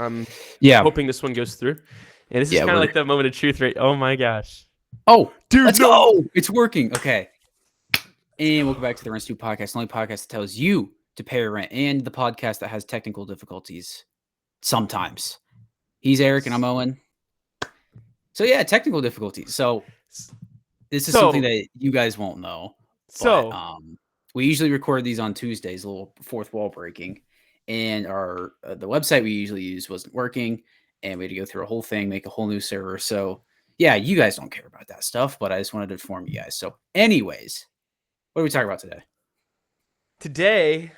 I'm Yeah. hoping this one goes through. And this is kind of like the moment of truth, right? Oh my gosh. Oh, dude, let's go. It's working. Okay. And welcome back to the Rent Stew Podcast, the only podcast that tells you to pay your rent, and the podcast that has technical difficulties sometimes. He's Eric and I'm Owen. So yeah, technical difficulties. So this is something that you guys won't know. But, we usually record these on Tuesdays, a little fourth wall breaking, and our the website we usually use wasn't working, and we had to go through a whole thing, make a whole new server. So yeah, you guys don't care about that stuff, but I just wanted to inform you guys. So, anyways, what are we talking about today? Today,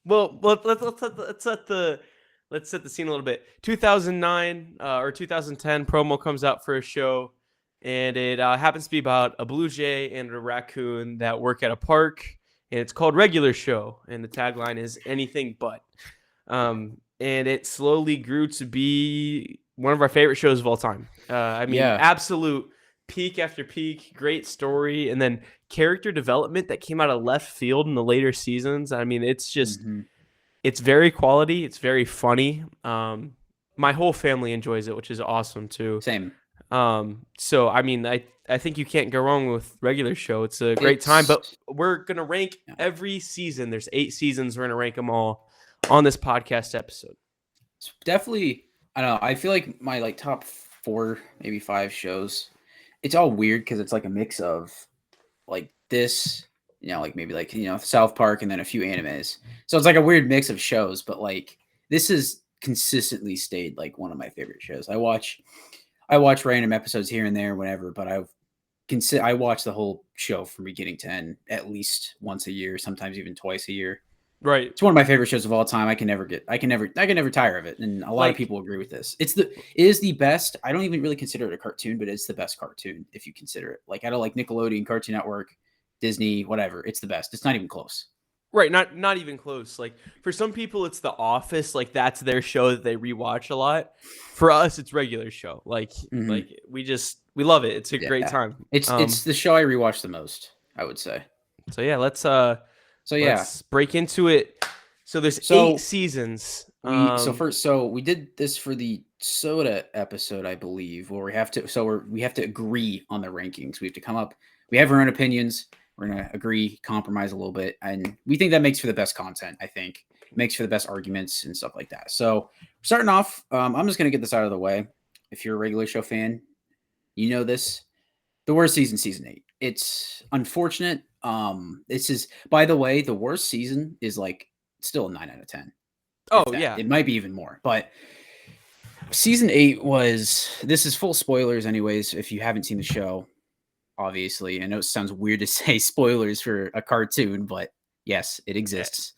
well, let's set the scene a little bit. 2009 or 2010 promo comes out for a show, and it happens to be about a blue jay and a raccoon that work at a park, and it's called Regular Show, and the tagline is anything but. And it slowly grew to be one of our favorite shows of all time. Absolute peak after peak, great story, and then character development that came out of left field in the later seasons. I mean, it's just it's very quality, it's very funny. My whole family enjoys it, which is awesome too. Same. So I mean, I think you can't go wrong with Regular Show. It's a great time, but we're gonna rank every season. There's 8 seasons. We're gonna rank them all on this podcast episode. It's definitely, I don't know, I feel like my top 4, maybe 5 shows, it's all weird because it's like a mix of this, South Park and then a few animes. So it's like a weird mix of shows, but this has consistently stayed one of my favorite shows. I watch random episodes here and there, whatever, but I watch the whole show from beginning to end at least once a year, sometimes even twice a year. Right. It's one of my favorite shows of all time. I can never tire of it. And a lot of people agree with this. It is the best. I don't even really consider it a cartoon, but it's the best cartoon if you consider it. I don't like Nickelodeon, Cartoon Network, Disney, whatever. It's the best. It's not even close. Right. Not even close. For some people, it's The Office. That's their show that they rewatch a lot. For us, it's Regular Show. We love it. It's a great time. It's the show I rewatch the most, I would say. So yeah, let's break into it. So there's 8 seasons. We did this for the soda episode, I believe, where we have to agree on the rankings. We have to come up. We have our own opinions. We're gonna agree, compromise a little bit, and we think that makes for the best content. I think it makes for the best arguments and stuff like that. So starting off, I'm just gonna get this out of the way. If you're a Regular Show fan, you know this. The worst season 8. It's unfortunate. This is, by the way, the worst season is still a 9 out of 10. Oh yeah, it might be even more. But season 8 this is full spoilers, anyways. If you haven't seen the show, obviously, I know it sounds weird to say spoilers for a cartoon, but yes, it exists.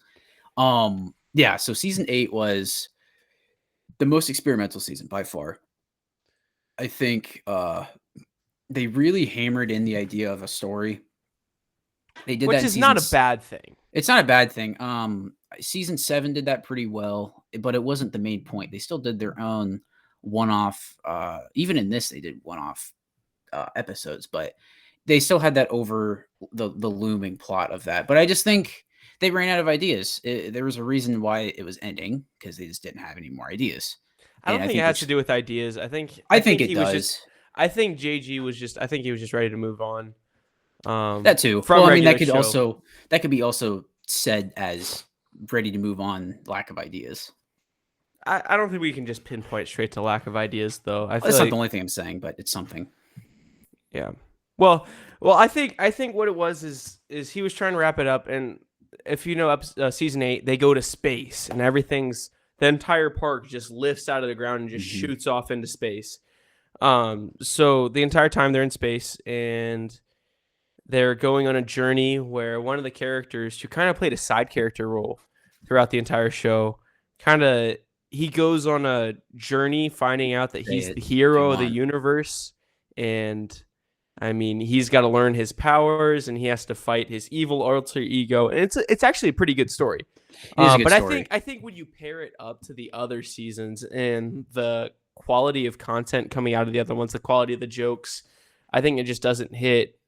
So season 8 was the most experimental season by far. I think they really hammered in the idea of a story. They did, which is not a bad thing. It's not a bad thing. Season 7 did that pretty well, but it wasn't the main point. They still did their own one-off. Even in this, they did one-off episodes, but they still had that over the looming plot of that. But I just think they ran out of ideas. There was a reason why it was ending, because they just didn't have any more ideas. I don't think it has to do with ideas. I think it does. I think JG was just ready to move on. That too. That could be also said as ready to move on, lack of ideas. I don't think we can just pinpoint straight to lack of ideas, though. That's not the only thing I'm saying, but it's something. Yeah. Well, I think what it was is he was trying to wrap it up, and if you know season 8, they go to space, and the entire park just lifts out of the ground and just shoots off into space. So the entire time they're in space, and they're going on a journey where one of the characters, who kind of played a side character role throughout the entire show, he goes on a journey finding out that he's the hero of the universe. And I mean, he's got to learn his powers, and he has to fight his evil alter ego. And it's actually a pretty good story. Story. I think when you pair it up to the other seasons and the quality of content coming out of the other ones, the quality of the jokes, I think it just doesn't hit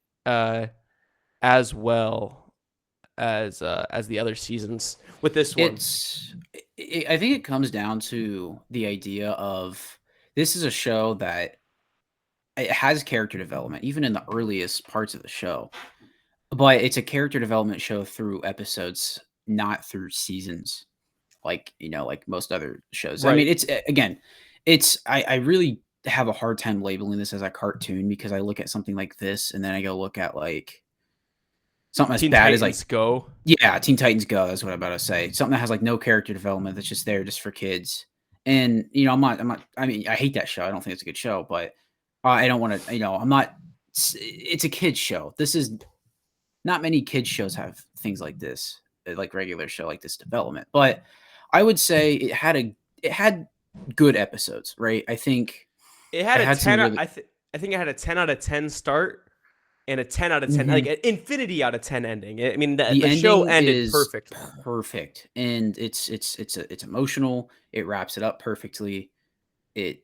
as well as the other seasons with this one. I think it comes down to the idea of this is a show that it has character development, even in the earliest parts of the show. But it's a character development show through episodes, not through seasons, like like most other shows. I mean, Right. it's again, I really have a hard time labeling this as a cartoon because I look at something like this and then I go look at like something as Teen bad as like Titans Go. yeah, Teen Titans Go. That's what I'm about to say. Something that has like no character development that's just there just for kids. And I'm not. I mean, I hate that show. I don't think it's a good show, but I don't want to. I'm not. It's a kids show. This is not many kids shows have things like this, like regular show like this development. But I would say it had good episodes, right? I think It had it a had some 10 really. I think it had a 10 out of 10 start and a 10 out of 10, like Mhm. an infinity out of 10 ending. I mean, The the show ending ended is perfectly. perfect, and it's emotional. It wraps it up perfectly. It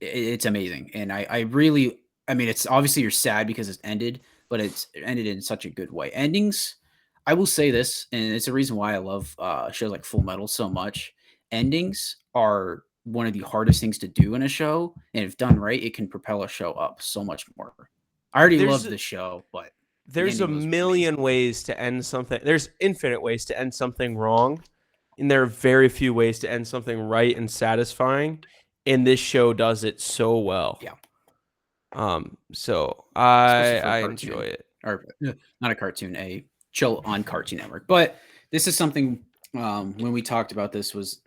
it's amazing, and I really I mean it's obviously you're sad because it's ended, but it's ended in such a good way. Endings, I will say this, and it's a reason why I love shows like Full Metal so much. Endings are one of the hardest things to do in a show, and if done right, it can propel a show up so much more. I already There's love the show, but the there's a ending was million amazing. ways to end something. There's infinite ways to end something wrong, and there are very few ways to end something right and satisfying. And this show does it so well. Yeah, So especially for a I enjoy cartoon, it. or not a cartoon, a show on Cartoon Network. But this is something when we talked about this was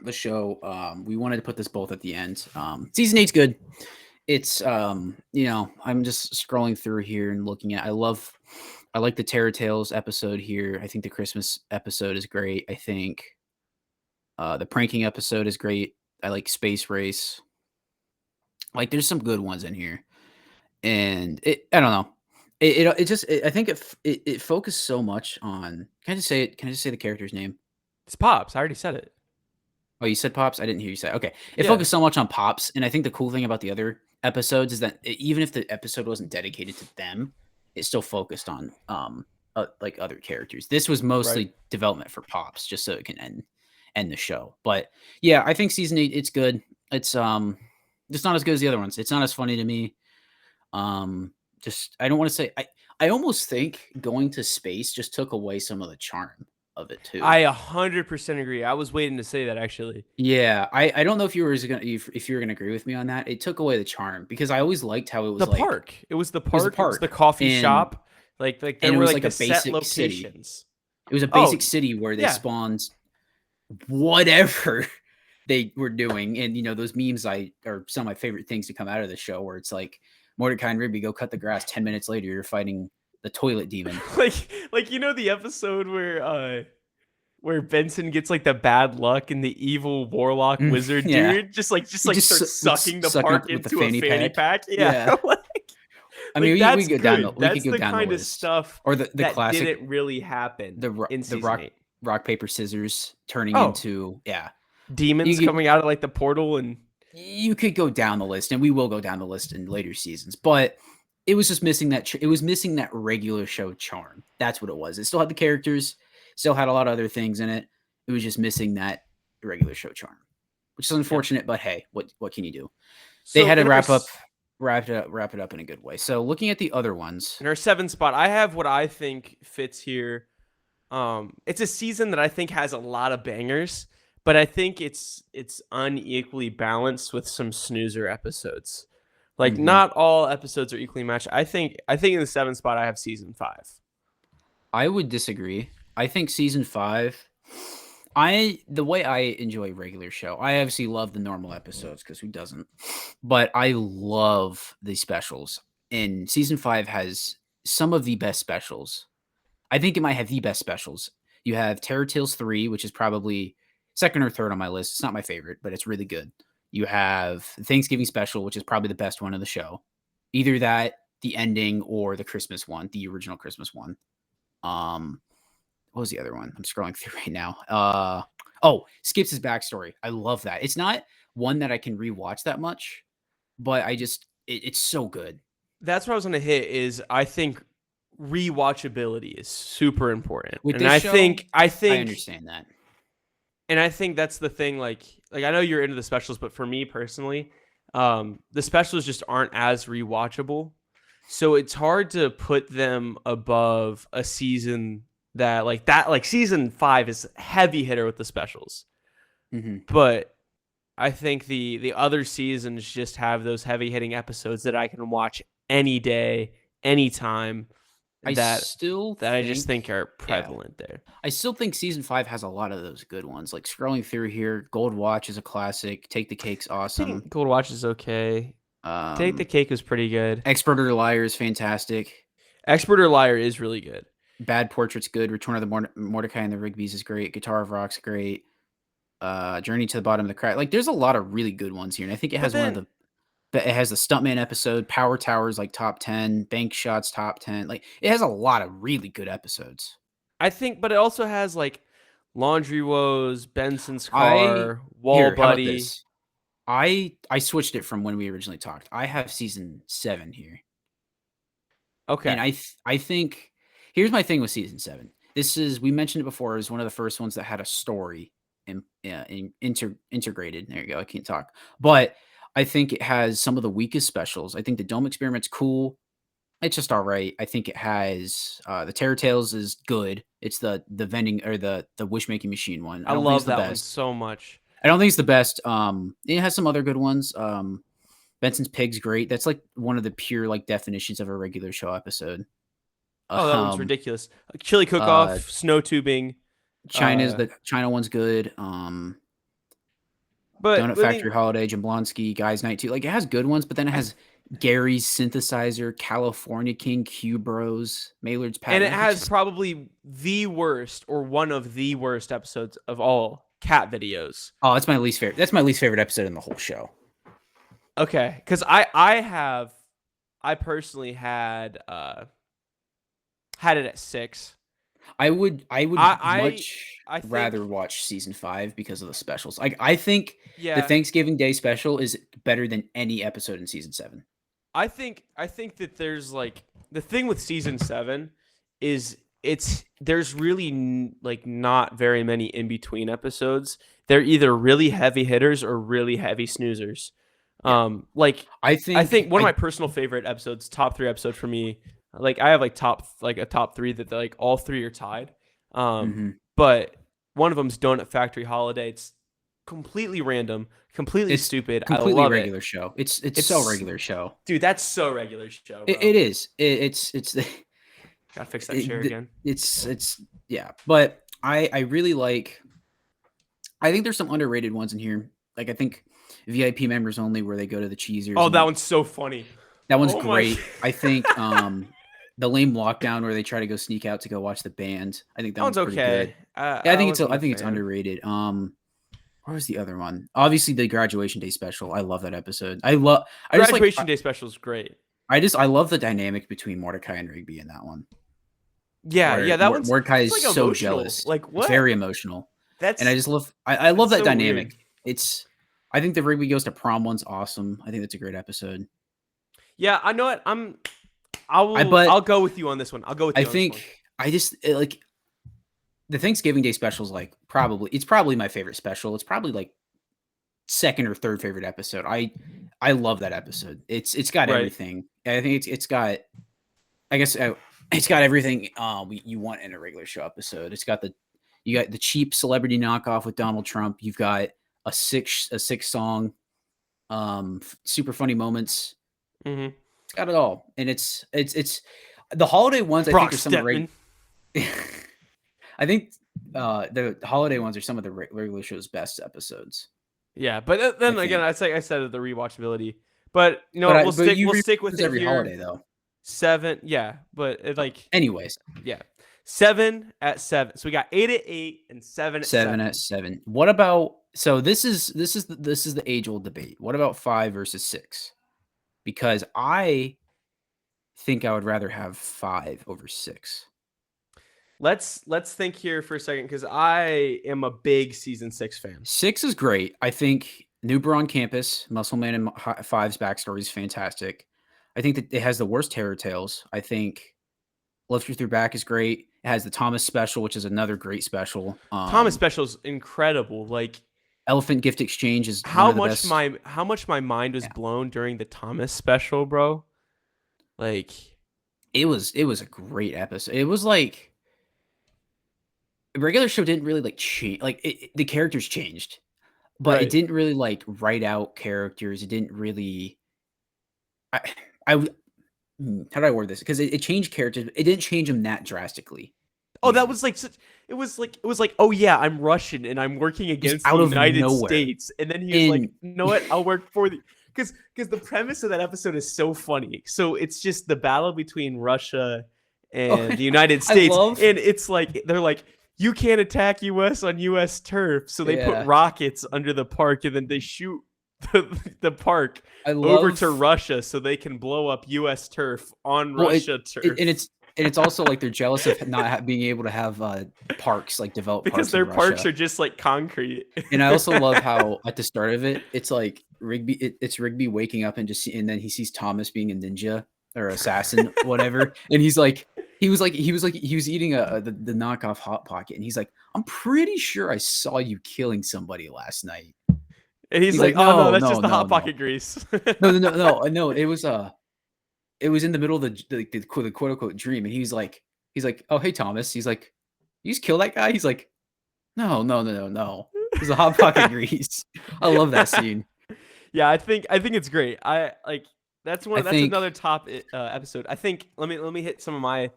the show. We wanted to put this both at the end. Season eight's good. It's I'm just scrolling through here and looking at. I like the Terror Tales episode here. I think the Christmas episode is great. I think the pranking episode is great. I like Space Race. Like, there's some good ones in here, and I don't know. I think it focused so much on. Can I just say it? Can I just say the character's name? It's Pops. I already said it. Oh, you said Pops? I didn't hear you say it. Okay. It Yeah. focused so much on Pops, and I think the cool thing about the other episodes is that even if the episode wasn't dedicated to them, it still focused on, like, other characters. This was Right. mostly development for Pops just so it can end the show. But, yeah, I think season 8, it's good. It's not as good as the other ones. It's not as funny to me. Just I don't wanna say I almost think going to space just took away some of the charm of it too. I 100% agree. I was waiting to say that actually. Yeah, I don't know if you were gonna if you were gonna agree with me on that. It took away the charm because I always liked how it was The like park. It was the it was a park. It was the park coffee and shop. Like there and it were was like like the a set basic city. locations. It was a Oh basic city where they yeah. spawned whatever they were doing, and those memes are some of my favorite things to come out of the show where it's like Mordecai and Rigby go cut the grass. 10 minutes later, you're fighting the toilet demon. Like the episode where Benson gets like the bad luck and the evil warlock wizard Yeah, dude just he like just starts sucking the sucking up park with the into a fanny fanny pack. pack. Yeah. Yeah, I mean Like we that's go down the good. we could That's go the down the kind of list, stuff or the that classic didn't really happen in the season 8. rock paper scissors turning Oh, into demons you could coming out of like the portal and you could go down the list, and we will go down the list in later seasons, but it was just missing it was missing that regular show charm. That's what it was. It still had the characters, still had a lot of other things in it. It was just missing that regular show charm, which is yeah. unfortunate, but hey, what can you do? They So had to wrap it up in a good way. So looking at the other ones, in our 7th spot, I have what I think fits here. It's a season that I think has a lot of bangers, but I think it's unequally balanced with some snoozer episodes. Like mhm, not all episodes are equally matched. I think in the 7th spot I have season 5. I would disagree. I think season 5. The way I enjoy regular show, I obviously love the normal episodes because who doesn't? But I love the specials. And season 5 has some of the best specials. I think it might have the best specials. You have Terror Tales 3, which is probably second or third on my list. It's not my favorite, but it's really good. You have the Thanksgiving special, which is probably the best one of the show. Either that, the ending, or the Christmas one, the original Christmas one. Um, what was the other one? I'm scrolling through right now. Skips his backstory. I love that. It's not one that I can rewatch that much, but it's so good. That's what I was gonna hit. Is I think rewatchability is super important. With And this I show, think I understand that. and I think that's the thing. Like I know you're into the specials, but for me personally, the specials just aren't as rewatchable. So it's hard to put them above a season that. Like season 5 is heavy hitter with the specials, but I think the other seasons just have those heavy hitting episodes that I can watch any day, anytime. I That still that I just think, think are yeah, prevalent there. I still think season 5 has a lot of those good ones. Like scrolling through here, Gold Watch is a classic. Take the Cake's I awesome. think Gold Watch is okay. Take the Um, Cake was pretty good. Expert or Liar is fantastic. Expert or Liar is really good. Bad Portrait's good. Return of the Mordecai and the Rigby's is great. Guitar of Rock's great. Journey to the Bottom of the Crack. Like, there's a lot of really good ones here, and I think it has it has the Stuntman episode, Power Towers like top 10, Bank Shots top 10. Like, it has a lot of really good episodes. I think, but it also has like Laundry Woes, Benson's I Car, Wall Here, how about Buddy. this? I switched it from when we originally talked. I have season 7 here. Okay. And I think here's my thing with season 7. This is, we mentioned it before, is one of the first ones that had a story integrated. There you go. I can't talk. But I think it has some of the weakest specials. I think the Dome Experiment's cool. It's just all right. I think it has the Terror Tales is good. It's the vending or the wish making machine one. I don't think love it's the that best. one so much. I don't think it's the best. It has some other good ones. Benson's Pig's great. That's like one of the pure like definitions of a regular show episode. Oh, that one's ridiculous. Chili Cook-Off, Snow Tubing. The China one's good. But Donut Factory Holiday, Jablonski, Guys Night 2. Like, it has good ones, but then it has Gary's Synthesizer, California King, Q Bros, Maylard's Patent. And it has probably the worst or one of the worst episodes of all, cat videos. Oh, that's my least favorite. That's my least favorite episode in the whole show. Okay, because I personally had it at 6. I would much rather watch season 5 because of the specials. I think the Thanksgiving Day special is better than any episode in season 7. I think that there's like the thing with season 7 is there's really like not very many in between episodes. They're either really heavy hitters or really heavy snoozers. Yeah. I think one of my personal favorite episodes, top 3 episode for me. Like I have a top 3 that like all 3 are tied. But one of them's Donut Factory Holiday. It's completely random, completely stupid. Completely I love regular show. It's so regular show. Dude, that's so regular show. Bro. It is. It's gotta fix that chair again. It's yeah. But I really like. I think there's some underrated ones in here. Like I think VIP members only, where they go to the Cheezers. Oh, that one's so funny. That one's great. I think the Lame Lockdown, where they try to go sneak out to go watch the band. I think that one's pretty good. I think it's underrated. Where was the other one? Obviously, the Graduation Day special. I love that episode. Graduation Day special is great. I love the dynamic between Mordecai and Rigby in that one. Yeah, that one's Mordecai is like so jealous. Like what? It's very emotional. And I just love. I love that so dynamic. Weird. I think the Rigby goes to prom one's awesome. I think that's a great episode. Yeah, I know it. I'll go with you on this one. I'll go with you. I think I just like the Thanksgiving Day special is like it's probably my favorite special. It's probably like second or third favorite episode. I love that episode. It's got everything. I think it's got. I guess it's got everything you want in a regular show episode. You got the cheap celebrity knockoff with Donald Trump. You've got a six song, super funny moments. Mm-hmm. It's got it all, and it's the holiday ones. I think are some of the I think the holiday ones are some of the regular show's best episodes. Yeah, but then again, I said the rewatchability. But you know, we'll stick with it every here. Holiday though. 7, yeah, but anyways, yeah, 7 at 7. So we got 8 at 8 and 7 at 7. 7 at 7. What about? So this is the age old debate. What about 5 versus 6? Because I think I would rather have 5 over 6. Let's think here for a second, because I am a big season 6 fan. 6 is great. I think Newbur on Campus, Muscleman and 5's backstory is fantastic. I think that it has the worst Terror Tales. I think Love Truth Through Back is great. It has the Thomas special, which is another great special. Thomas special's incredible. Like Elephant Gift Exchange is one of the best. how much my mind was Yeah. blown during the Thomas special, bro. Like It was a great episode. It was like the regular show didn't really like change. Like the characters changed, but it right. didn't really like write out characters. It didn't really. I I would. How do I word this? Because it changed characters. It didn't change them that drastically. Oh, that Even. was like such, it was like, oh yeah, I'm Russian and I'm working Just against the out of United nowhere. States. And then he was like, And you know what? I'll work for the because the premise of that episode is so funny. So it's just the battle between Russia and the United States. And it's like they're like, you can't attack US on US turf. So they put rockets under the park and then they shoot the park over to Russia so they can blow up US turf on Russia turf. And it's also like they're jealous of not being able to have parks, like developed because parks their in parks Russia. are just like concrete. And I also love how at the start of it, it's like Rigby. It's Rigby waking up and and then he sees Thomas being a ninja or assassin, whatever. And he was eating the knockoff Hot Pocket, and he's like, I'm pretty sure I saw you killing somebody last night. And he's like, oh no, that's just the Hot Pocket grease. No. It was in the middle of the quote unquote dream, and he's like, oh hey Thomas, he's like, you just kill that guy? He's like, no. It's a Hot Pocket grease. I love that scene. Yeah, I think it's great. That's another top episode. I think let me hit some of my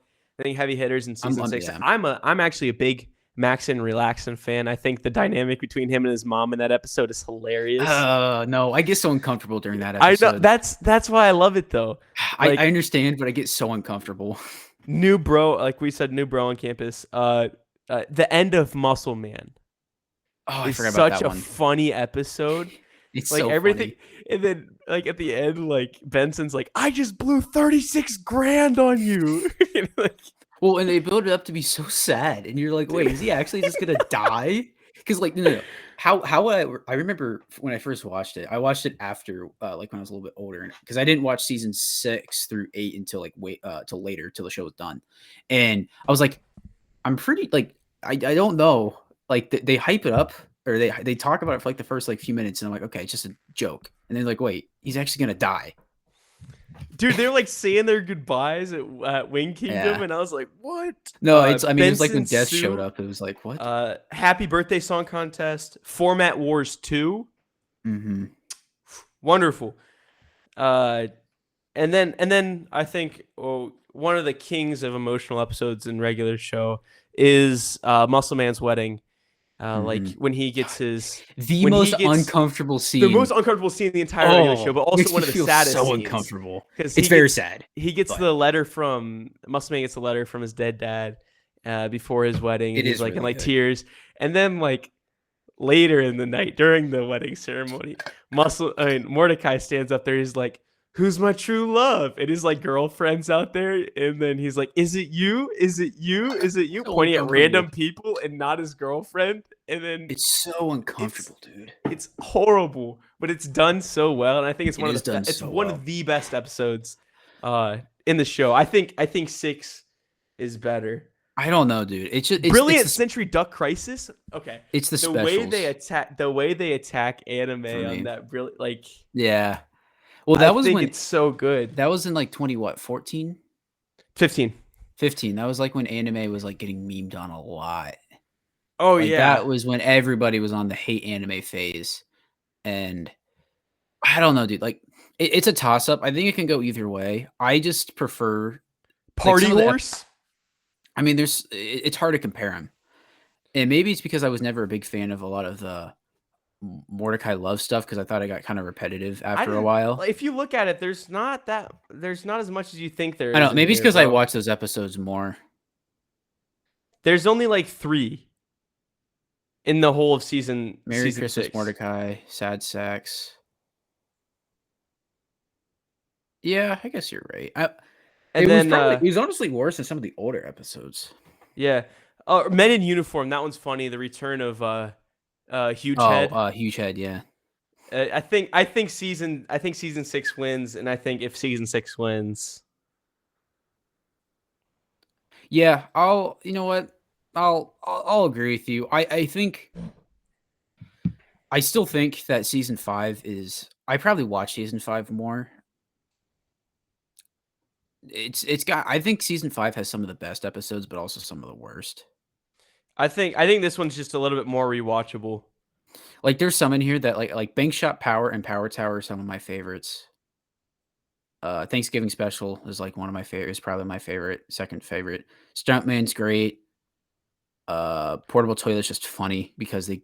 heavy hitters in season 6. Yeah. I'm actually a big Max and Relaxin fan. I think the dynamic between him and his mom in that episode is hilarious. No, I get so uncomfortable during that episode. I know that's why I love it though. Like, I understand, but I get so uncomfortable. New bro, like we said, new bro on campus. The end of Muscle Man. Oh, I forgot about that one. Such a funny episode. It's like so everything, funny. And then like at the end, like Benson's like, I just blew 36 grand on you. Like, well, and they build it up to be so sad, and you're like, wait, is he actually just gonna die? Because like, no. How I remember when I first watched it. I watched it after like when I was a little bit older, because I didn't watch season 6 through 8 until like till later, till the show was done, and I was like, I'm pretty like I don't know, like they hype it up, or they talk about it for like the first like few minutes, and I'm like, okay, it's just a joke, and then like, wait, he's actually gonna die. Dude, they were like saying their goodbyes at Wing Kingdom, and I was like, "What?" No, it was like when Death showed up. It was like, what? Happy Birthday Song Contest, Format Wars 2. Mm-hmm. Wonderful. And then I think one of the kings of emotional episodes in regular show is Muscle Man's wedding. Like when he gets the most uncomfortable scene in the entire regular show, but also one of the saddest so scenes. Uncomfortable. It's very sad. He gets the letter from Muscle Man gets the letter from his dead dad before his wedding. He's like really in tears, and then like later in the night during the wedding ceremony, Mordecai stands up there. He's like, who's my true love? And his like girlfriend's out there, and then he's like, is it you? Is it you? Is it you? So pointing at random people and not his girlfriend. And then it's so uncomfortable, dude. It's horrible, but it's done so well, and I think it's one of the best episodes in the show. I think 6 is better. I don't know, dude. It's just Brilliant Century Duck Crisis. Okay, it's the way they attack anime on that brilliant, like, yeah. Well, that was when it's so good. That was in like 14? 15. That was like when anime was like getting memed on a lot. Oh, like, yeah. That was when everybody was on the hate anime phase. And I don't know, dude. Like, it's a toss-up. I think it can go either way. I just prefer Party Horse. I mean, it's hard to compare them. And maybe it's because I was never a big fan of a lot of the Mordecai Love stuff, because I thought it got kind of repetitive after a while. If you look at it, there's not as much as you think there is. I know. Maybe it's because I watch those episodes more. There's only like 3 in the whole of season. Merry season Christmas, 6. Mordecai, Sad Sacks. Yeah, I guess you're right. It was honestly worse than some of the older episodes. Yeah. Men in Uniform. That one's funny. The return of Huge Head. Huge Head. Yeah. I think season 6 wins, and I think if season 6 wins, Yeah, you know what? I'll agree with you. I still think that season 5 is. I probably watch season 5 more. It's got. I think season 5 has some of the best episodes, but also some of the worst. I think this one's just a little bit more rewatchable. Like there's some in here that like Bank Shot Power and Power Tower are some of my favorites. Thanksgiving Special is like one of my favorites. Probably my favorite, second favorite. Stuntman's great. Portable Toilet's just funny because they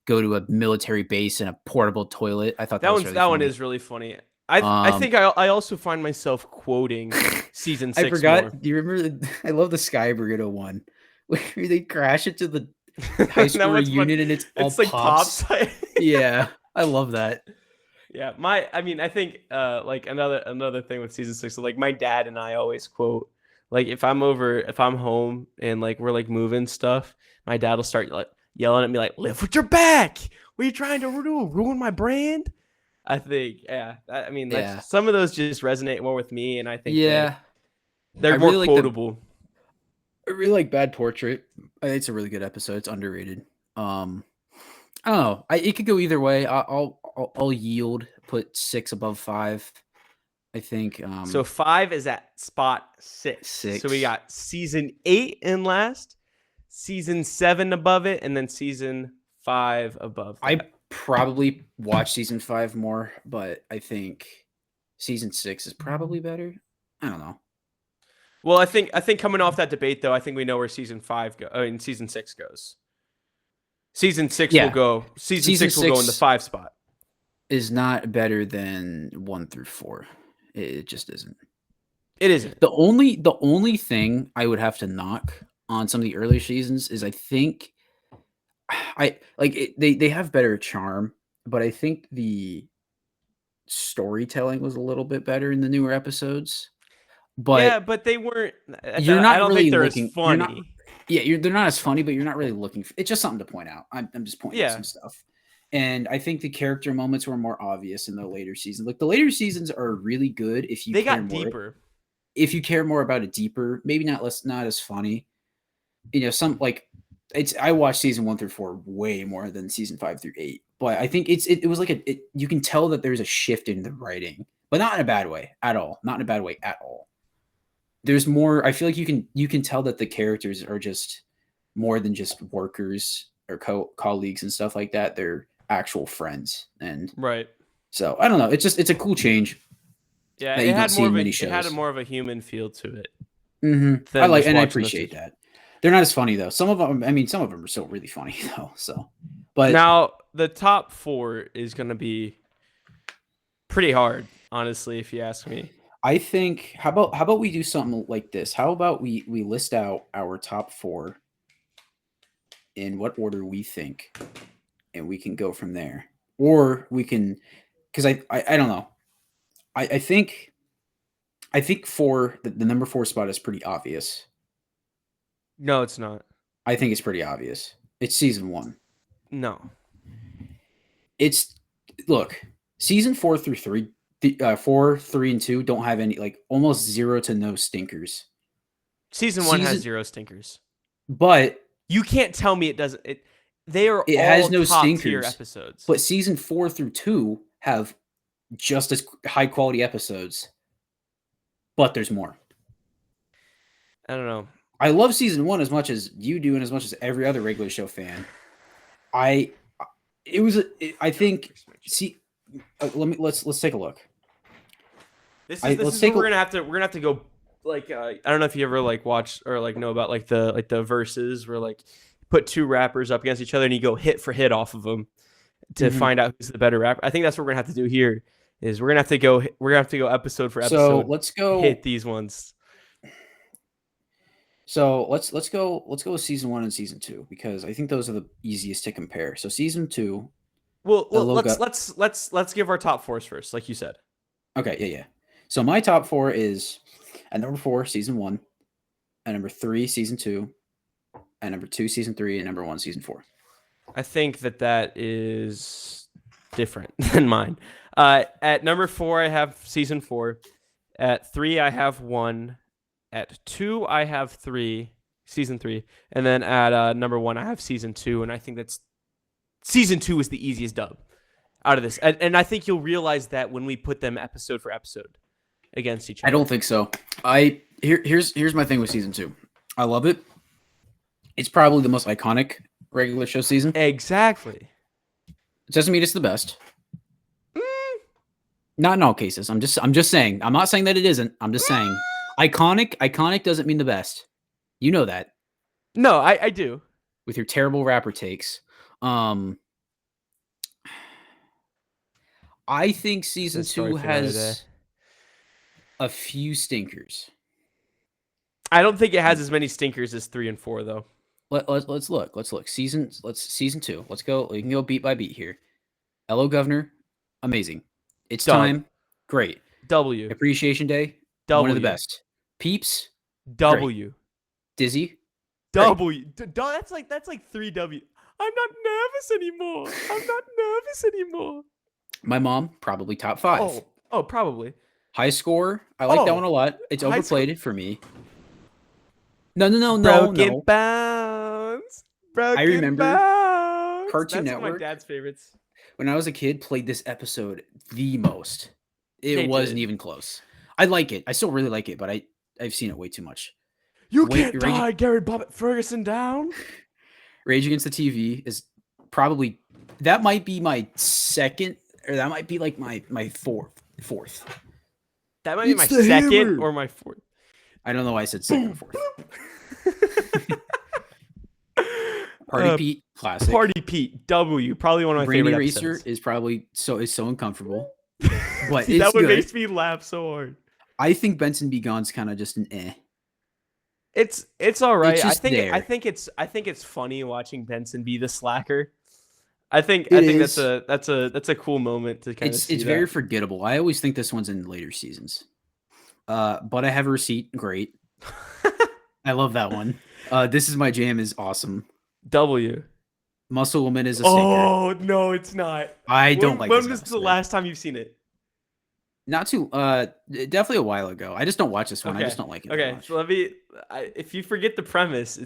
go to a military base in a portable toilet. I thought that was really That one funny. is really funny. I think I also find myself quoting season 6 I forgot. more. Do you remember? I love the Sky Burrito one where they crash into the high That school one's fun. reunion and it's all It's like pops. pops. Yeah, I love that. Yeah, I think like another thing with season 6, so like my dad and I always quote, like if I'm home and like we're like moving stuff, my dad will start like yelling at me like, "Live with your back. What are you trying to do? Ruin my brand?" I think, yeah. I mean, Yeah. some of those just resonate more with me, and I think Yeah, they're I more really like quotable. I really like Bad Portrait. It's a really good episode. It's underrated. I don't know. It could go either way. I'll yield. Put 6 above 5. I think. So 5 is at spot 6. So we 6. got season 8 in last, season 7 above it, and then season 5 above that. I probably watch season 5 more, but I think season 6 is probably better. I don't know. Well, I think coming off that debate though, I think we know where season 6 goes. Season 6 will Yeah, go. Season season 6 will go in the 6 5 spot. is not better than 1 through 4. It just isn't. It isn't. The only thing I would have to knock on some of the earlier seasons is I think they have better charm, but I think the storytelling was a little bit better in the newer episodes. Yeah, But but they weren't. you're I not don't really think they're looking. as funny. They're not as funny, but you're not really looking. It's just something to point out. I'm just pointing out Yeah, some stuff. And I think the character moments were more obvious in the later seasons. Like the later seasons are really good if you they care got more. deeper. If you care more about it deeper, maybe not as funny. Some like I watched season 1 through 4 way more than season 5 through 8. But I think it was like you can tell that there's a shift in the writing, but not in a bad way at all. Not in a bad way at all. There's more. I feel like you can tell that the characters are just more than just workers or colleagues and stuff like that. They're actual friends, and Right. so I don't know. It's a cool change. Yeah, that it you don't had see more in of many it had shows. more of a human feel to it. Mm-hmm. I Than like just and I watching those appreciate two. that. They're not as funny though. Some of them, I mean, some of them are still really funny though. So, but Now the top 4 is going to be pretty hard, honestly, if you ask me. I think how about we do something like this? How about we list out our top 4 in what order we think, and we can go from there, or we can because I don't know. I think 4 the number 4 spot is pretty obvious. No, it's not. I think it's pretty obvious. It's season 1. No. It's look, season 4 through 3, 4, 3, and 2 don't have any like almost 0 to no stinkers. Season 1 has 0 stinkers. But you can't tell me it doesn't. They are it all has no top stinkers, tier episodes. But season 4 through 2 have just as high quality episodes. But there's more. I don't know. I love season 1 as much as you do, and as much as every other regular show fan. I think. See, let's take a look. This is where we're gonna have to go. Like I don't know if you ever like watch or like know about like the verses where like put 2 rappers up against each other and you go hit for hit off of them to find out who's the better rapper. I think that's what we're gonna have to do here. Is we're gonna have to go episode for episode. So let's go hit these ones. So let's go with season 1 and season 2 because I think those are the easiest to compare. So season 2. Well, let's give our top 4s first, like you said. Okay, yeah. So my top 4 is at number 4, season 1, at number 3, season 2, at number 2, season 3, and number 1, season 4. I think that is different than mine. At number 4, I have season 4. At 3, I have 1. At 2, I have season 3, and then at number 1, I have season 2, and I think that's season 2 is the easiest dub out of this, and I think you'll realize that when we put them episode for episode against each other. I don't think so. Here's my thing with season 2. I love it. It's probably the most iconic regular show season. Exactly. It doesn't mean it's the best. Not in all cases. I'm just saying. I'm not saying that it isn't. I'm just saying iconic doesn't mean the best. You know that. No, I do. With your terrible rapper takes. I think season 2 has a few stinkers. I don't think it has as many stinkers as 3 and 4 though. Let's look. Season 2. Let's go. We can go beat by beat here. Hello, Governor. Amazing. It's time. Great. W. Appreciation Day. W. One of the best. Peeps. W. Great. Dizzy. W. That's like 3 W. I'm not nervous anymore. My mom, probably top 5. Oh, probably. High Score. I like that one a lot. It's overplayed for me. No. Broken Bounds. I remember Bounds. Cartoon That's one Network. of my dad's favorites. When I was a kid, played this episode the most. They wasn't did. even close. I like it. I still really like it, but I've seen it way too much. You can't tie Gary Bobbett Ferguson down. Rage Against the TV is probably, that might be my second, or that might be like my fourth. That might be my second hammer. or my fourth. I don't know why I said second or fourth. Party Pete, classic. Party Pete, W, probably one of my Brainy favorite Racer episodes. is probably so uncomfortable. But See, it's that one good. makes me laugh so hard. I think Benson Be Gone's kind of just an eh. It's all right. It's I just there. think it's funny watching Benson be the slacker. I think is. that's a cool moment to kind of see. It's very forgettable. I always think this one's in later seasons. But I have a receipt. Great. I love that one. This Is My Jam is awesome. W. Muscle Woman is a singer. Oh no, it's not. I don't like. When was the last time you've seen it? Not too. Definitely a while ago. I just don't watch this one. I just don't like it. Okay, so if you forget the premise,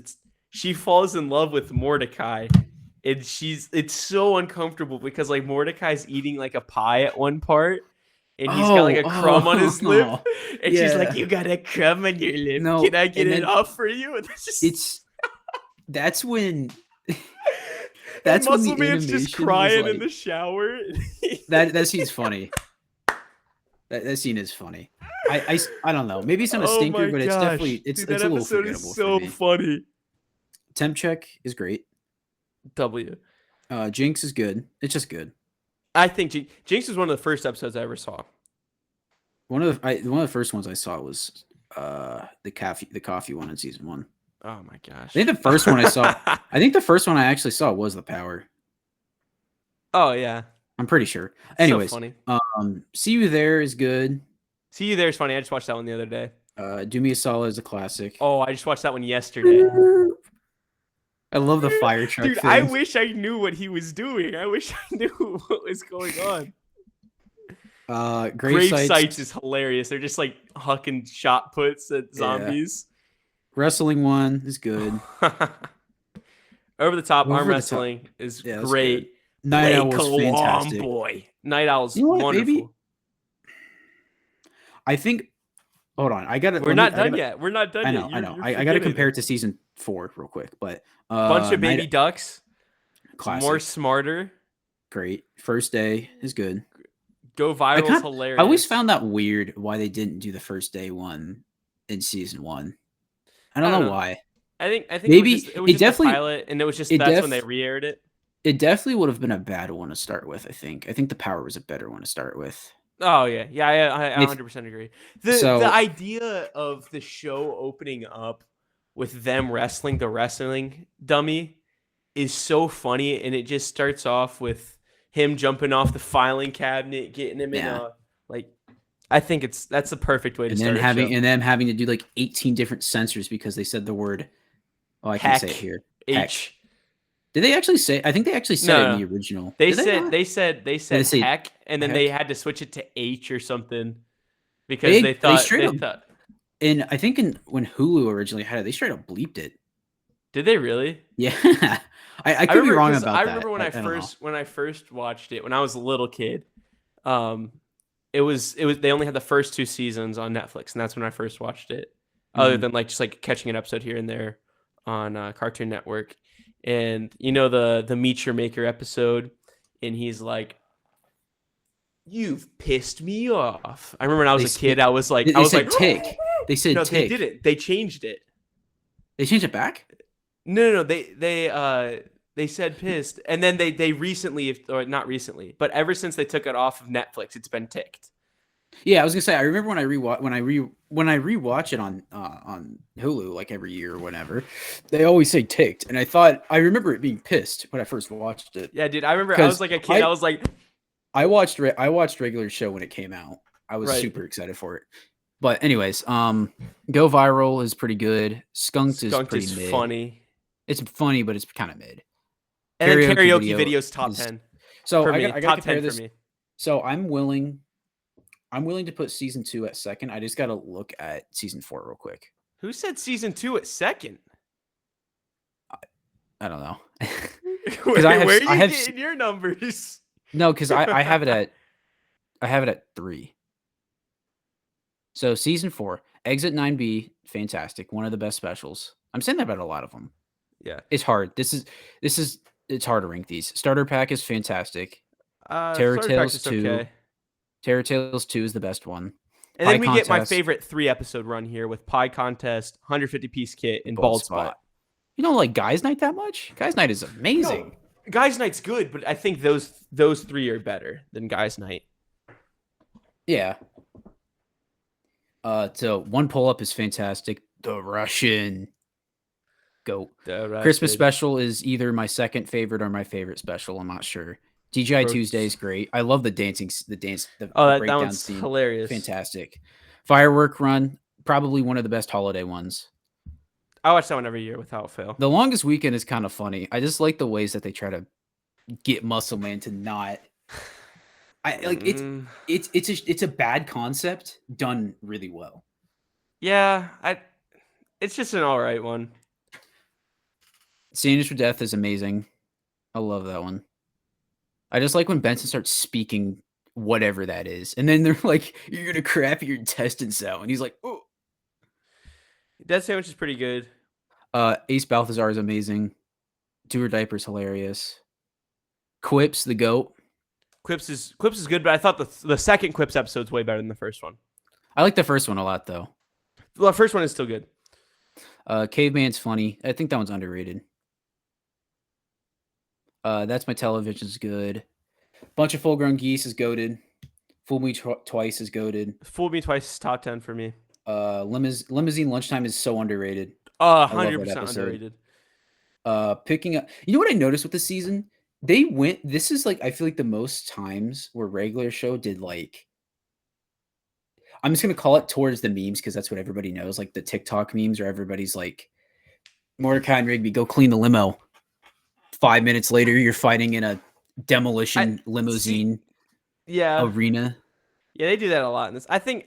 she falls in love with Mordecai, and it's so uncomfortable because like Mordecai's eating like a pie at one part, and he's got like a crumb on his lip, and she's like, "You got a crumb on your lip. No, Can I get it off for you?" And that's when. That's when the Muscle Man's just crying in the shower. that scene's funny. That scene is funny. I don't know. Maybe it's not a stinker, but it's definitely it's a little forgettable. So funny. Temp Check is great. W. Jinx is good. It's just good. I think Jinx was one of the first episodes I ever saw. One of the first ones I saw was the coffee one in season 1. Oh my gosh! I think the first one I saw. I think the first one I actually saw was The Power. Oh yeah, I'm pretty sure. Anyways, so funny. See You There is good. See You There is funny. I just watched that one the other day. Do Me a Solid is a classic. Oh, I just watched that one yesterday. I love the fire truck. Dude, I wish I knew what he was doing. I wish I knew what was going on. Grave Sites is hilarious. They're just like hucking shot puts at zombies. Wrestling one is good. Over the Top Arm Wrestling is great. Night Owl's fantastic. Boy. Night Owl's wonderful. Baby? I think. Hold on, We're not done yet. We're not done yet. I know. I got to compare it to season 4 real quick, but Bunch of Baby Ducks. Classic. More Smarter. Great. First Day is good. Go Viral is hilarious. I always found that weird why they didn't do the First Day one in season 1. I don't know why. I think maybe it was just a pilot, and it was just that's when they re-aired it. It definitely would have been a bad one to start with. I think The Power was a better one to start with. Oh yeah, I 100% agree. The idea of the show opening up with them wrestling the wrestling dummy is so funny, and it just starts off with him jumping off the filing cabinet, getting him in a like. I think that's the perfect way to start. And then having to do like 18 different censors because they said the word. Oh, I can't say it here. H. Heck. Did they actually say? I think they actually said it in the original. They said heck, and then heck? they had to switch it to H or something because they thought. And I think when Hulu originally had it, they straight up bleeped it. Did they really? Yeah, I could be remember wrong because about I that. remember when I don't know. when I first watched it when I was a little kid. Um, it was they only had the first two seasons on Netflix, and that's when I first watched it. Other Mhm. than like just like catching an episode here and there on Cartoon Network, and the Meet Your Maker episode, and he's like, "You've pissed me off." I remember when I was They a kid, sp- I was like, they said tick. They said no, they tick. didn't. They changed it. They changed it back. No, they said pissed, and then they recently, or not recently, but ever since they took it off of Netflix, it's been ticked. Yeah, I was gonna say. I remember when I rewatch it on Hulu like every year or whatever. They always say ticked, and I remember it being pissed when I first watched it Yeah, dude, I remember I was because like a kid. I was like, I watched regular show when it came out. I was right, super excited for it. But anyways, Go Viral is pretty good. Skunked is Skunked pretty is mid. funny, It's funny, but it's kind of mid. and then Karaoke karaoke video videos top is 10 so for me, I gotta top compare 10 for this. me. So I'm willing to put season 2 at second. I just gotta look at season 4 real quick. Who said season 2 at second? I don't know. Where are I you have getting your numbers? no, because I have it at 3. So season 4, Exit 9B, fantastic, one of the best specials. I'm saying that about a lot of them. Yeah, It's hard. It's hard to rank these. Starter Pack is fantastic. Terror Starter Tales Practice 2. okay. Terror Tales 2 is the best one. And Pie then we get my Contest, favorite 3 episode run here with Pie Contest, 150-piece kit, and Bald Bald Spot. Spot. You don't like Guys Night that much? Guys Night is amazing. No, Guys Night's good, but I think those 3 are better than Guys Night. Yeah. So One Pull Up is fantastic. The Russian goat. Christmas special is either my second favorite or my favorite special. I'm not sure. TGI Tuesday is great. I love the dance, the that breakdown one's scene. hilarious. Fantastic. Firework Run, probably one of the best holiday ones. I watch that one every year without fail. The Longest Weekend is kind of funny. I just like the ways that they try to get Muscle Man to not. I like it's a bad concept done really well. Yeah, it's just an all right one. Sandwich for Death is amazing. I love that one. I just like when Benson starts speaking whatever that is, and then they're like, "You're gonna crap your intestines out," and he's like, "Oh." Dead Sandwich is pretty good. Ace Balthazar is amazing. Do Her Diaper is hilarious. Quips, the goat. Quips is good, but I thought the second Quips episode's way better than the first one. I like the first one a lot though. The first one is still good. Caveman's funny. I think that one's underrated. That's My Television's good. Bunch of Full Grown Geese is goated. Fool Me Twice is goated. Fool Me Twice is top 10 for me. Limousine Lunchtime is so underrated. 100% underrated. Picking up. You know what I noticed with this season? This is like, I feel like the most times where regular show did like, I'm just going to call it towards the memes because that's what everybody knows. Like the TikTok memes where everybody's like, Mordecai and Rigby, go clean the limo. 5 minutes later, you're fighting in a demolition limousine arena. Yeah, they do that a lot in this. I think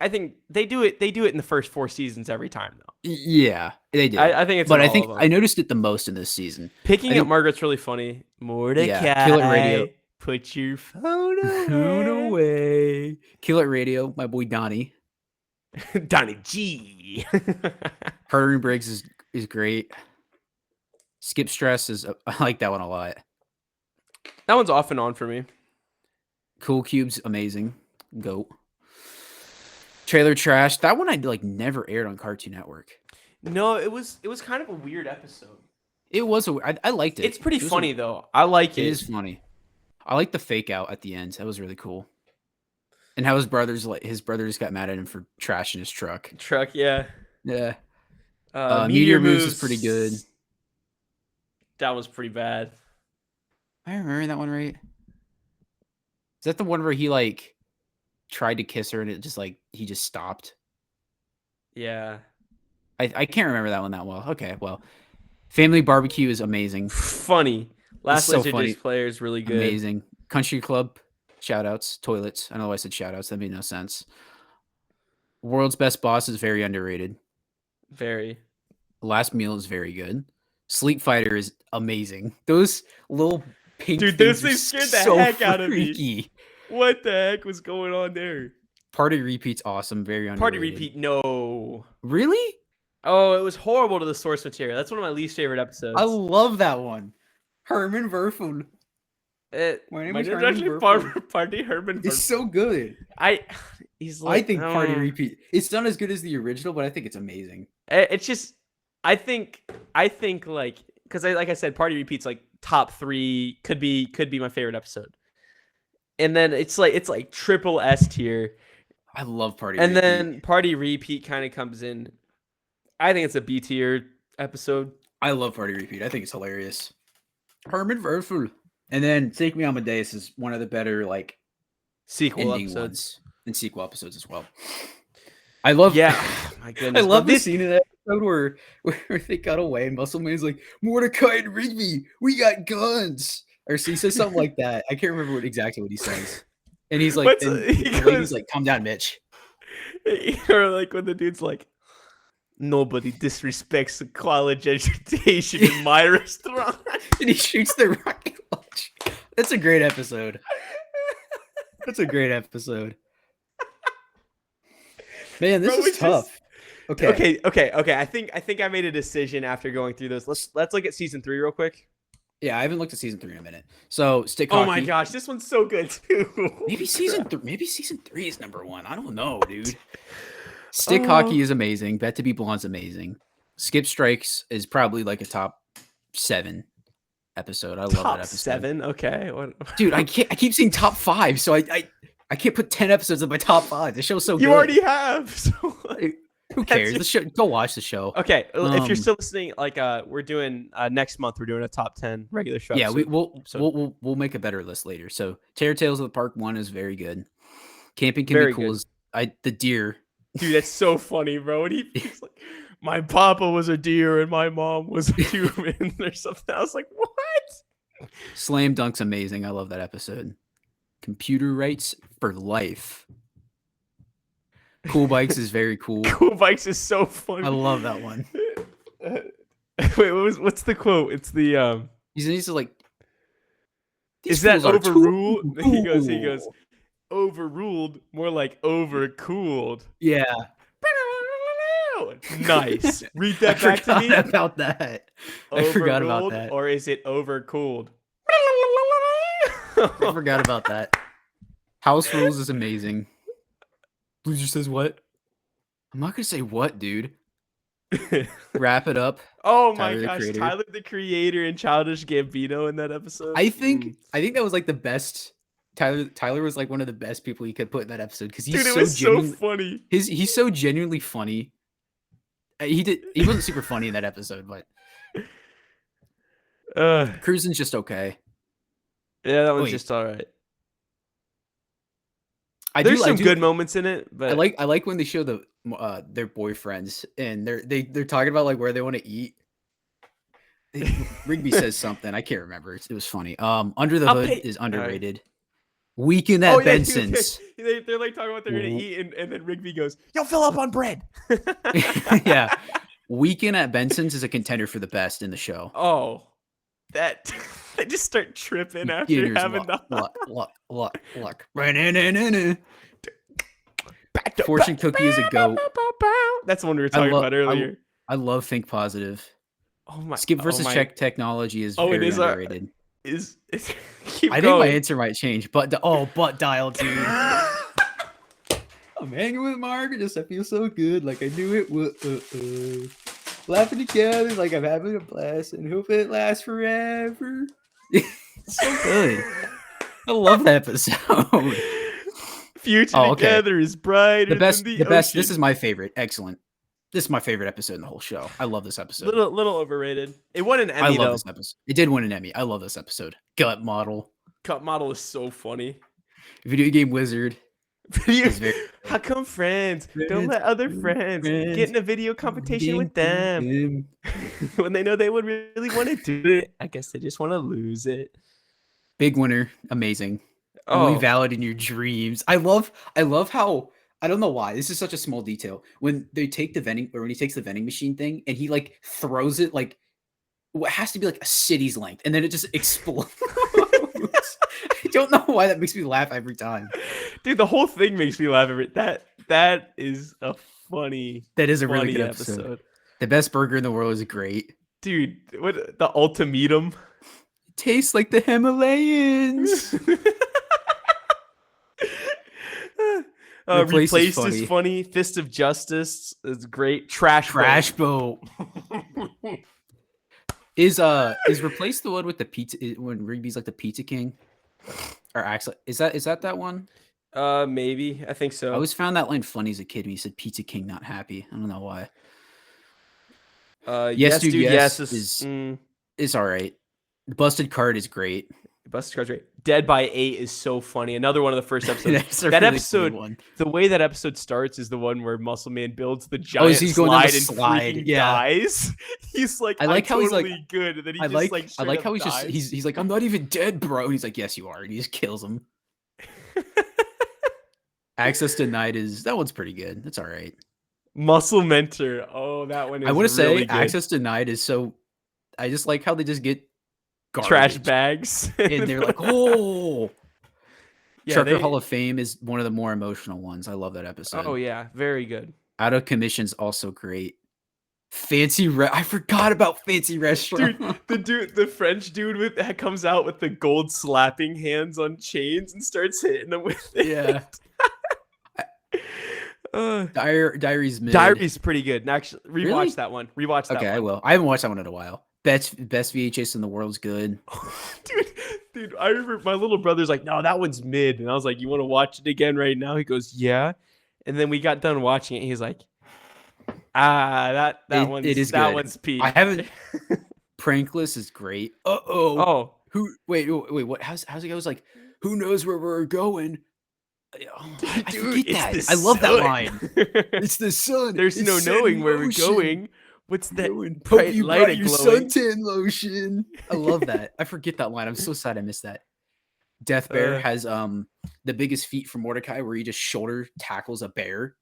they do it in the first 4 seasons every time though. Yeah, they do. I think it's but I think I noticed it the most in this season. Picking up Margaret's really funny. Mordecai, yeah, Kill It Radio. Put your phone away. Kill It Radio, my boy Donnie. Donnie G. Harder and Briggs is great. Skip Stress I like that one a lot. That one's off and on for me. Cool Cube's amazing. Goat. Trailer Trash. That one I like never aired on Cartoon Network. No, it was kind of a weird episode. It was I liked it. It's pretty funny though. I like it. It is funny. I like the fake out at the end. That was really cool. And how his brothers got mad at him for trashing his truck. Yeah. Yeah. Meteor Moves is pretty good. That was pretty bad. I remember that one right. Is that the one where he like tried to kiss her and it just like he just stopped? Yeah. I can't remember that one that well. Okay, well. Family Barbecue is amazing. Funny. Last Laser Disc player is really good. Amazing. Country Club, shout outs, toilets. I don't know why I said shout outs. That made no sense. World's Best Boss is very underrated. Very. Last Meal is very good. Sleep Fighter is amazing. Those little pink Dude, those things are things scared the so heck out of me. freaky. What the heck was going on there? Party Repeat's awesome. Very Party underrated. Repeat, no. Really? Oh, it was horrible to the source material. That's one of my least favorite episodes. I love that one. Herman Werfel. My name is Herman actually Werfel. Party Herman. It's so good. He's like, I think Party Repeat. It's not as good as the original, but I think it's amazing. It's just, I think like, because like I said, Party Repeat's like top 3, could be my favorite episode. And then it's like triple S tier. I love Party and Repeat. then Party Repeat kind of comes in. I think it's a B tier episode. I love Party Repeat. I think it's hilarious. Herman Werfel. And then Take Me Amadeus is one of the better like sequel ending episodes ones and sequel episodes as well. I love my goodness. I love this scene in that episode where they got away and Muscle Man's like, Mordecai and Rigby, we got guns. Or so he says something like that. I can't remember exactly what he says. And he's like, the lady's like, calm down, Mitch. Or like when the dude's like, nobody disrespects a college education in my restaurant. And he shoots the rocket launch. That's a great episode. That's a great episode. Man, this is tough. Okay. I think I made a decision after going through this. Let's look at season 3 real quick. Yeah, I haven't looked at season 3 in a minute. So Stick Hockey. Oh my gosh, this one's so good too. Maybe season 3 is number 1. I don't know, dude. Stick Hockey is amazing. Bet to Be Blonde's amazing. Skip Strikes is probably like a top 7 episode. I love that episode. 7, okay. Dude, I keep saying top 5, so I can't put 10 episodes in my top 5. The show's so good. You already have. So who cares? The show. Go watch the show. Okay, if you're still listening, like we're doing next month, we're doing a top 10 regular show. Yeah, we'll make a better list later. So Terror Tales of the Park 1 is very good. Camping Can Be Cool is the deer. Dude, that's so funny, bro. And he's like, my papa was a deer and my mom was a human or something. I was like, what? Slam Dunk's amazing. I love that episode. Computer Rights for Life. Cool Bikes is very cool. Cool Bikes is so funny. I love that one. Wait, what's the quote? It's the he's like, is that overruled? He goes, overruled, more like overcooled. Yeah. Nice. Read that back to me. About that. I forgot about that. Or is it overcooled? I forgot about that. House Rules is amazing. Loser says what? I'm not gonna say what, dude. Wrap it up. Oh my gosh, Tyler the Creator and Childish Gambino in that episode. I think that was like the best. Tyler was like one of the best people you could put in that episode because he's so funny. He's so genuinely funny. He wasn't super funny in that episode, but Cruising's just okay. Yeah, that one's just all right. There's some good moments in it, but I like when they show their boyfriends and they're talking about like where they want to eat. Rigby says something I can't remember. It was funny. Under the Hood is underrated. Weekend at Benson's. They're like talking about what they're gonna eat, and then Rigby goes, "Yo, fill up on bread." Yeah, Weekend at Benson's is a contender for the best in the show. Oh, that they just start tripping after having look. Fortune Cookie is a goat. That's the one we were talking about earlier. I love Think Positive. Oh my! Skip versus Check Technology is very underrated. I think my answer might change, but Dial, dude. I'm hanging with Margaret, just I feel so good, like I knew it would. Laughing together, like I'm having a blast, and hope it lasts forever. So good. I love that episode. Future together is brighter. The best. This is my favorite. Excellent. This is my favorite episode in the whole show. I love this episode. Little overrated. It won an Emmy. I love this episode. It did win an Emmy. I love this episode. Gut Model. Gut Model is so funny. Video Game Wizard. How come friends don't let other friends get in a video competition with them when they know they would really want to do it? I guess they just want to lose it. Big Winner. Amazing. Only valid in your dreams. I love how I don't know why. This is such a small detail. When they take the vending, or when he takes the vending machine thing, and he like throws it like what has to be like a city's length, and then it just explodes. I don't know why that makes me laugh every time. Dude, the whole thing makes me laugh every that is a funny. That is a really funny good episode. The best burger in the world is great. Dude, what the ultimatum? Tastes like the Himalayas. Replaced is funny. Fist of Justice is great. Trash boat. Is Replace the one with the pizza when Rigby's like the Pizza King? Or actually, is that one? Maybe. I think so. I always found that line funny as a kid when you said Pizza King not happy. I don't know why. Yes, dude, yes is all right. The Busted Card is great. Busted Card's great. Dead by 8 is so funny. Another one of the first episodes. That really episode, the way that episode starts is the one where Muscle Man builds the giant he's going down the slide and dies. He's like, I like how he's like good, and then he I like how dies. he's like, I'm not even dead, bro. And he's like, yes, you are, and he just kills him. Access Denied that one's pretty good. That's all right. Muscle Mentor. Oh, that one is I want to really say good. Access Denied is so. I just like how they just get trash bags, and they're like, oh. Yeah, Trucker Hall of Fame is one of the more emotional ones. I love that episode. Oh yeah, very good. Out of Commission's also great. I forgot about Fancy Restaurant. Dude, the French dude that comes out with the gold slapping hands on chains and starts hitting them with it. Yeah. Diary's mid. Diary's pretty good. Actually, rewatch that one. Rewatch that one. Okay, I will. I haven't watched that one in a while. Best VHS in the world's good. Dude, I remember my little brother's like, no, that one's mid. And I was like, you want to watch it again right now? He goes, yeah. And then we got done watching it. And he's like, that one's peak. I haven't. Prankless is great. Oh. Wait, what? How's it goes? Like, who knows where we're going? I forget that. I love that line. It's the sun. There's no knowing where we're going. What's that? Hope you brought your suntan lotion. I love that. I forget that line. I'm so sad I missed that. Death Bear has the biggest feat from Mordecai, where he just shoulder tackles a bear.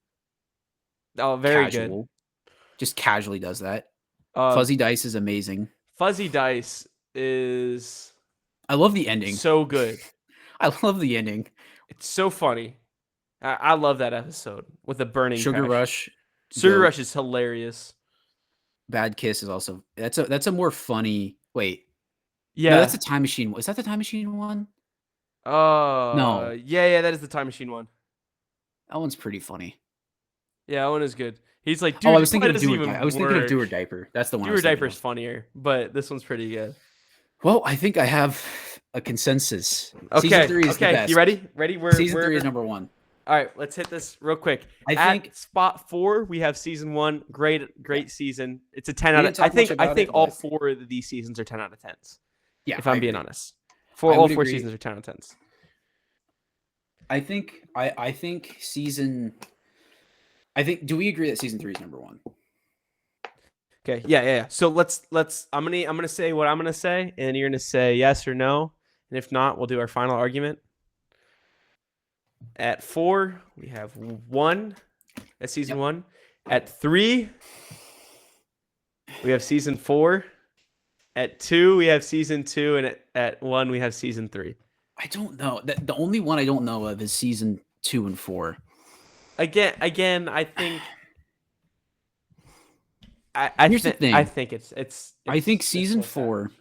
Oh, very good. Just casually does that. Fuzzy Dice is amazing. Fuzzy Dice is. I love the ending. So good. I love the ending. It's so funny. I love that episode with the burning Sugar passion. Rush. Sugar Rush is hilarious. Bad Kiss is also that's a more funny. Wait, yeah, no, that's a Time Machine. Is that the Time Machine one? No. Yeah, that is the Time Machine one. That one's pretty funny. Yeah, that one is good. He's like, dude, I was thinking of Do Or Diaper. That's the one. Do Or Diaper is funnier, but this one's pretty good. Well, I think I have a consensus. Okay, Season 3 is the best. You ready? Season 3 is number 1. All right, let's hit this real quick. I think spot 4 we have season 1. Great season. It's a 10 out of. I think all 4 of these seasons are 10 out of 10s. Yeah, if I'm being honest, all 4 seasons are 10 out of 10s. I think season. Do we agree that season 3 is number 1? Okay. Yeah. So let's. I'm gonna say what I'm gonna say, and you're gonna say yes or no, and if not, we'll do our final argument. At 4, we have 1. That's season 1. At 3, we have season 4. At 2, we have season 2, and at 1, we have season 3. I don't know. The only one I don't know of is season 2 and 4. Again, I think. Here's the thing. I think it's. I think season 4.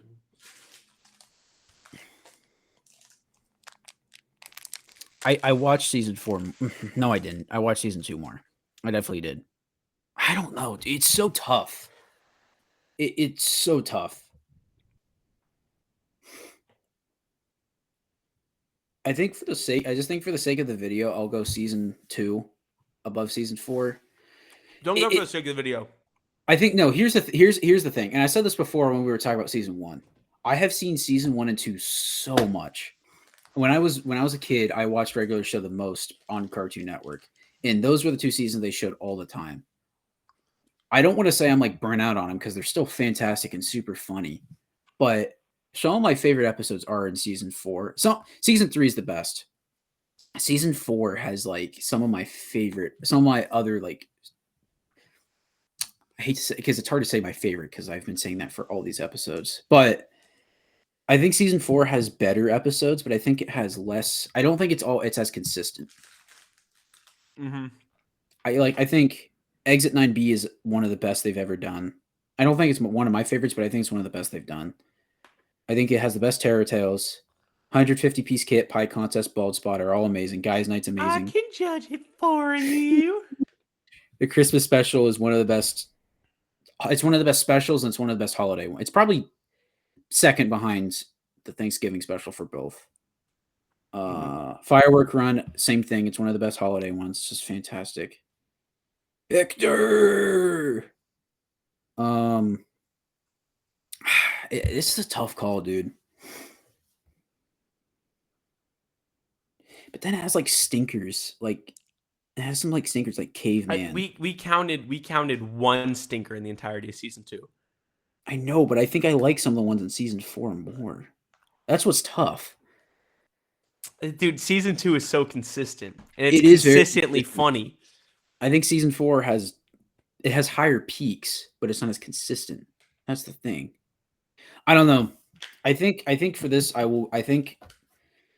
I watched season 4. No, I didn't. I watched season 2 more. I definitely did. I don't know. It's so tough. It's so tough. I just think for the sake of the video, I'll go season 2 above season 4. Don't go for the sake of the video. I think no. Here's the thing, and I said this before when we were talking about season 1. I have seen season 1 and 2 so much. When I was a kid, I watched regular show the most on Cartoon Network, and those were the 2 seasons they showed all the time. I don't want to say I'm like burnt out on them because they're still fantastic and super funny, but some of my favorite episodes are in season 4. So season 3 is the best. season 4 has like some of my other like. I hate to say because it's hard to say my favorite because I've been saying that for all these episodes, but I think season 4 has better episodes, but I think it has less. I don't think it's as consistent. Mm-hmm. I think Exit 9B is one of the best they've ever done. I don't think it's one of my favorites, but I think it's one of the best they've done. I think it has the best Terror Tales. 150-piece kit, pie contest, bald spot are all amazing. Guys Night's I amazing. can judge it for you. The Christmas special is one of the best. It's one of the best specials, and it's one of the best holiday ones. It's probably second behind the Thanksgiving special for both. Firework Run, same thing. It's one of the best holiday ones. It's just fantastic. Victor. This is a tough call, dude. But then it has like stinkers, like it has some like stinkers, like Caveman. We counted one stinker in the entirety of season 2. I know, but I think I like some of the ones in season 4 more. That's what's tough. Dude, season 2 is so consistent, and It it's is very consistently consistent. funny. I think season 4 has higher peaks, but it's not as consistent. That's the thing. I don't know. I think for this, I think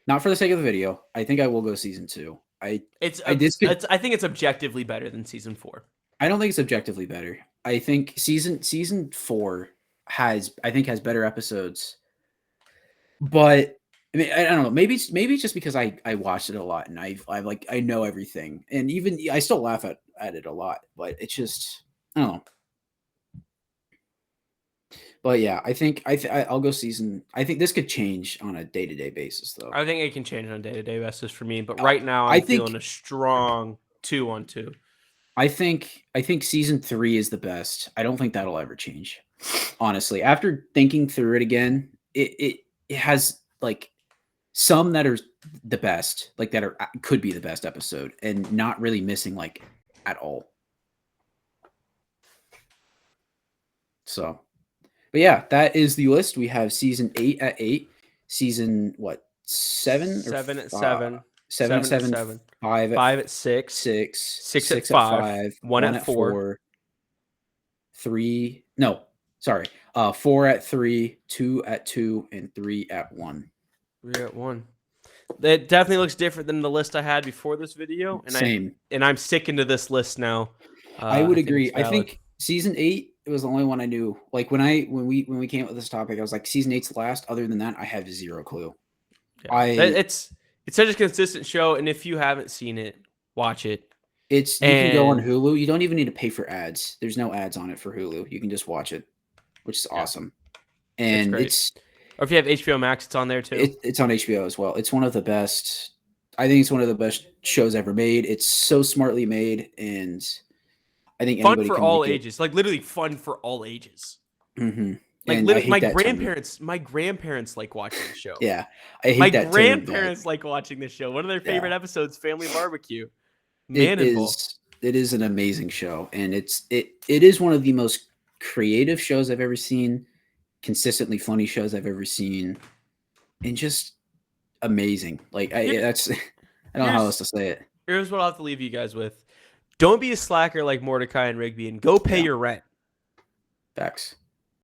not for the sake of the video. I think I will go season 2. I think it's objectively better than season 4. I don't think it's objectively better. I think season 4 has better episodes. But I mean, I don't know. Maybe it's just because I watched it a lot and I know everything, and even I still laugh at it a lot. But it's just I don't know. But yeah, I think I'll go season. I think this could change on a day-to-day basis, though. I think it can change on a day-to-day basis for me, but right now I I'm think- feeling a strong 2-on-2. I think season 3 is the best. I don't think that'll ever change. Honestly, after thinking through it again, it has like some that are the best, like that could be the best episode, and not really missing like at all. So, but yeah, that is the list. We have season 8 at 8, season 7 7 at 7, 7 7 at 7, 5 5 at 6, 6, 6 at 5, 1 at 4, 3. No, sorry. 4 at 3, 2 at 2, and 3 at 1. 3 at 1. It definitely looks different than the list I had before this video, and Same. I'm sticking to this list now. I would agree. I think season 8 it was the only one I knew. Like when we came up with this topic, I was like, season 8's the last. Other than that, I have zero clue. Yeah. It's such a consistent show, and if you haven't seen it, watch it. You can go on Hulu. You don't even need to pay for ads. There's no ads on it for Hulu. You can just watch it, which is awesome. And it's or if you have HBO Max, it's on there too. It's on HBO as well. It's one of the best. I think it's one of the best shows ever made. It's so smartly made, and I think fun anybody for can all make ages. Like literally fun for all ages. Mm-hmm. Like literally, my grandparents like watching the show. Yeah, I hate my that. My grandparents like watching the show. One of their favorite episodes, Family Barbecue. It is an amazing show, and it is one of the most creative shows I've ever seen, consistently funny shows I've ever seen, and just amazing. Like I don't know how else to say it. Here's what I'll have to leave you guys with: don't be a slacker like Mordecai and Rigby, and go pay your rent. Facts.